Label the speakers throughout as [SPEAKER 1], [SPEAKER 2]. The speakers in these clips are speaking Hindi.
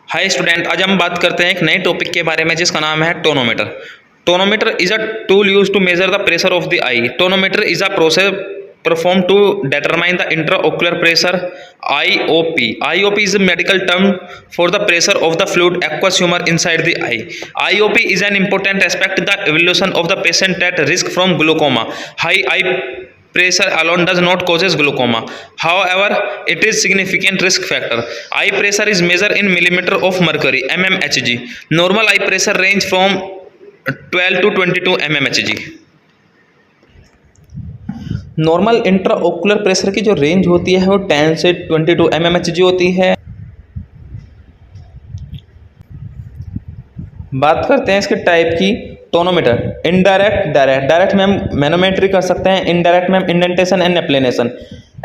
[SPEAKER 1] हाय स्टूडेंट, आज हम बात करते हैं एक नए टॉपिक के बारे में जिसका नाम है tonometer. Tonometer is a tool use to measure the pressure of the eye. Tonometer is a process performed to determine the intraocular pressure IOP. IOP is a medical term for the pressure of the fluid aqueous humor inside the eye. IOP is an important aspect in the evolution of the patient at risk from glaucoma. High eye pressure alone does not causes glaucoma. However, it is significant risk factor. Eye pressure is measured in millimeter of mercury mmHg. Normal eye pressure range from 12 to 22 mmHg. Normal intra ocular pressure की जो रेंज होती है वो 10 से 22 mmHg होती है। बात करते हैं इसके टाइप की। टोनोमीटर इनडायरेक्ट, डायरेक्ट में हम मैनोमेट्री कर सकते हैं, इनडायरेक्ट में हम इंडेंटेशन एंड एप्लेनेशन।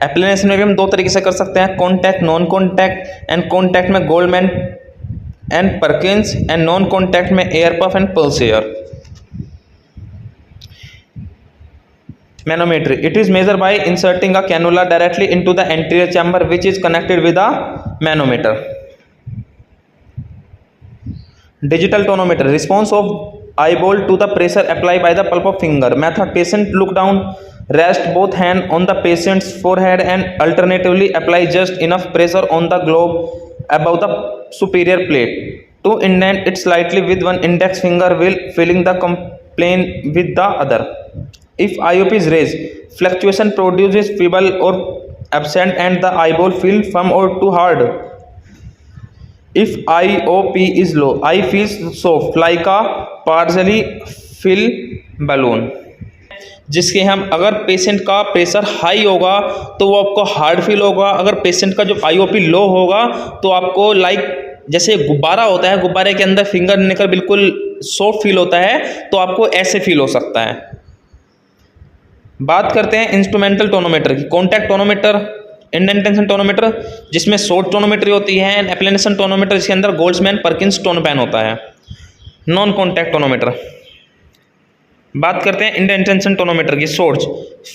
[SPEAKER 1] एप्लेनेशन में भी हम दो तरीके से कर सकते हैं, contact, non contact. And contact में Goldmann and Perkins, and non contact में air puff and Pulsair. Manometry. It is measured by inserting a cannula directly into the anterior chamber which is connected with a manometer. Digital tonometer. Response of eyeball to the pressure applied by the palm of finger. Method. Patient look down, rest both hands on the patient's forehead and alternatively apply just enough pressure on the globe above the superior plate to indent it slightly with one index finger while filling the plane with the other. If IOP is raised, fluctuation produces feeble or absent and the eyeball feels firm or too hard. If IOP is low, eye feels soft like a partially filled balloon. जिसके हम अगर पेशेंट का प्रेशर हाई होगा तो वो आपको हार्ड फील होगा। अगर पेशेंट का जो IOP लो होगा तो आपको लाइक जैसे गुब्बारा होता है, गुब्बारे के अंदर फिंगर निकल बिल्कुल सॉफ्ट फील होता है, तो आपको ऐसे फील हो सकता है। बात करते हैं इंस्ट्रूमेंटल टोनोमीटर की। कॉन्टैक्ट टोनोमीटर, इंडेंटेशन टोनोमीटर जिसमें शॉर्ट टोनोमेट्री होती है, एंड एप्लेनेशन टोनोमीटर जिसके अंदर गोल्ड्समैन परकिंस टोनपैन होता है। Non contact tonometer. बात करते हैं इंडेंटेशन टोनोमीटर की। Source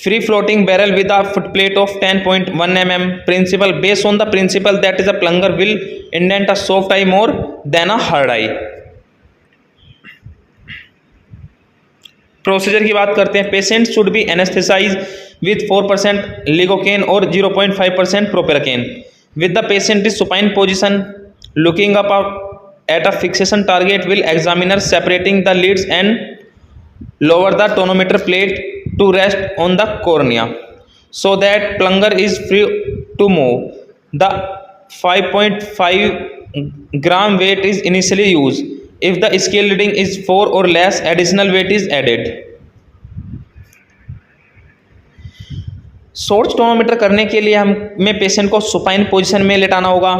[SPEAKER 1] free floating barrel with a foot plate of 10.1 mm। Principle based on the principle that is a plunger will indent a soft eye more than a hard eye. Procedure की बात करते हैं। Patient should be anaesthetised with 4% lignocaine और 0.5% proparacaine with the patient is supine position looking up at a fixation target will examiner separating the lids and lower the tonometer plate to rest on the cornea so that plunger is free to move. The 5.5 gram weight is initially used. If the scale reading is 4 or less, additional weight is added. Source tonometer करने के लिए हमें पेशेंट को सुपाइन पोजीशन में लेटाना होगा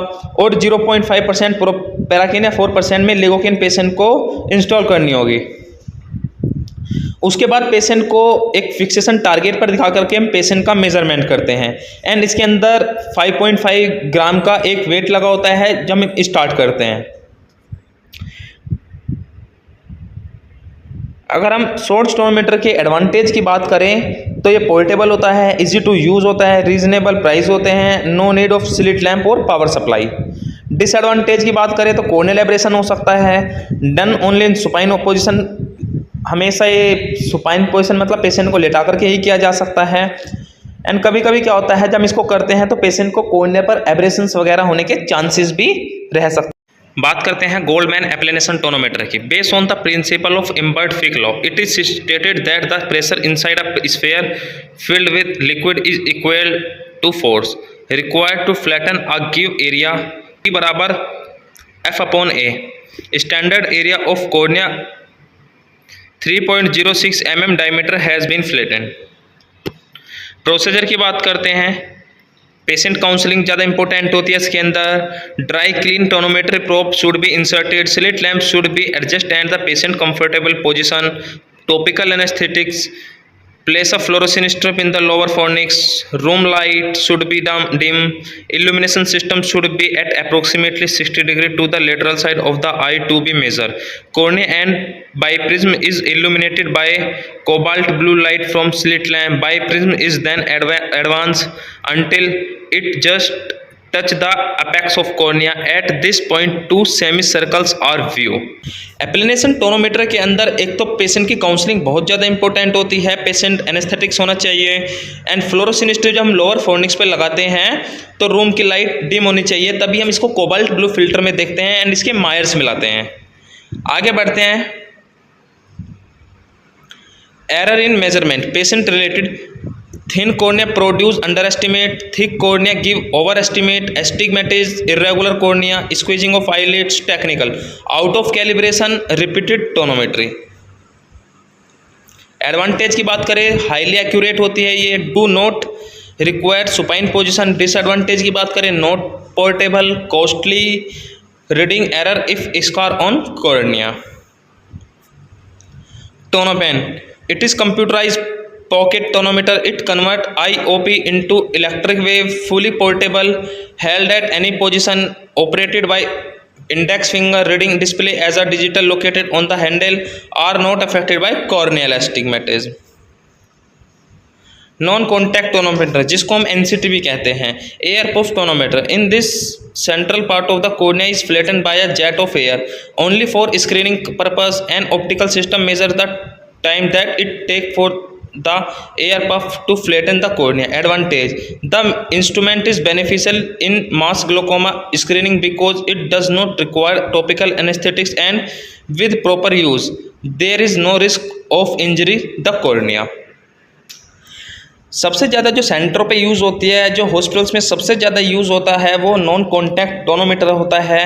[SPEAKER 1] और 0.5% प्रोपेराकेन या 4% में लिगोकेन पेशेंट को इंस्टॉल करनी होगी। उसके बाद पेशेंट को एक फिक्सेशन टारगेट पर दिखा करके हम पेशेंट का मेजरमेंट करते हैं, एंड इसके अंदर 5.5 ग्राम का एक वेट लगा होता है जब हम स्टार्ट करते हैं। अगर हम शॉर्ट टोनोमीटर के एडवांटेज की बात करें तो ये पोर्टेबल होता है, इजी टू यूज़ होता है, रीजनेबल प्राइस होते हैं, no need of slit lamp और पावर सप्लाई। डिसएडवांटेज की बात करें तो कॉर्नियल एब्रेशन हो सकता है, done only in supine position. हमेशा ये सुपाइन पोजीशन मतलब पेशेंट को लेटा करके ही किया जा सकता है। एंड कभी कभी क्या होता है जब इसको करते हैं तो पेशेंट को कॉर्निया पर एब्रेशंस वगैरह होने के चांसेस भी रह सकते हैं। बात करते हैं गोल्डमैन एप्लेनेशन टोनोमीटर की। Based on the principle of Imbert Fick law, it is stated that the pressure inside a sphere filled with liquid is equal to force required to flatten a give area P बराबर F/A। Standard area of cornea 3.06 mm diameter has been flattened. Procedure की बात करते हैं। पेशेंट काउंसलिंग ज़्यादा इंपॉर्टेंट होती है इसके अंदर। Dry clean tonometry probe should be inserted, slit lamp should be adjust and the patient comfortable position. Topical anaesthetics, place a fluorescent strip in the lower fornix, room light should be dim, illumination system should be at approximately 60 degree to the lateral side of the eye to be measured. Cornea and biprism is illuminated by cobalt blue light from slit lamp. Biprism is then advanced until it just touch the apex of cornea at this point two semicircles are view। Applanation tonometer के अंदर एक तो पेशेंट की काउंसलिंग बहुत ज़्यादा इंपॉर्टेंट होती है, पेशेंट एनेस्थेटिक्स होना चाहिए, एंड फ्लोरोसिनिस्ट्री जो हम लोअर फोर्निक्स पे लगाते हैं तो रूम की लाइट डिम होनी चाहिए, तभी हम इसको कोबाल्ट ब्लू फिल्टर में देखते हैं एंड इसके मायर्स मिलाते हैं। आगे बढ़ते हैं। Error in measurement patient related thin cornea produce underestimate, thick cornea give overestimate, astigmatism, irregular cornea, squeezing of eyelids, technical, out of calibration, repeated tonometry। Advantage की बात करें हाईली एक्यूरेट होती है ये, do not require supine position. Disadvantage की बात करें not portable, costly, reading error if scar on cornea. Tonopen it is computerised pocket tonometer, it convert IOP into electric wave, fully portable, held at any position, operated by index finger, reading display as a digital located on the handle, are not affected by corneal astigmatism। Non contact tonometer जिसको हम NCT भी कहते हैं, air puff tonometer, in this central part of the cornea is flattened by a jet of air only for screening purpose and optical system measure the time that it take for the air puff to flatten the cornea। Advantage the instrument is beneficial in mass glaucoma screening because it does not require topical anesthetics and with proper use there is no risk of injury the cornea। सबसे ज़्यादा जो सेंटरों पे यूज़ होती है, जो हॉस्पिटल्स में सबसे ज़्यादा यूज़ होता है वो नॉन कॉन्टैक्ट टोनोमीटर होता है,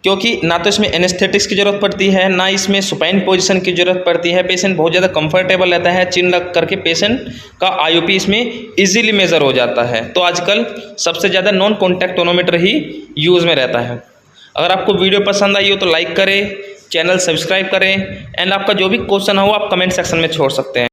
[SPEAKER 1] क्योंकि ना तो इसमें एनेस्थेटिक्स की ज़रूरत पड़ती है ना इसमें सुपाइन पोजीशन की ज़रूरत पड़ती है। पेशेंट बहुत ज़्यादा कंफर्टेबल रहता है, चिन लग करके पेशेंट का IOP इसमें इजीली मेज़र हो जाता है। तो आजकल सबसे ज़्यादा नॉन कॉन्टैक्ट टोनोमीटर ही यूज़ में रहता है। अगर आपको वीडियो पसंद आई हो तो लाइक करें, चैनल सब्सक्राइब करें, एंड आपका जो भी क्वेश्चन हो आप कमेंट सेक्शन में छोड़ सकते हैं।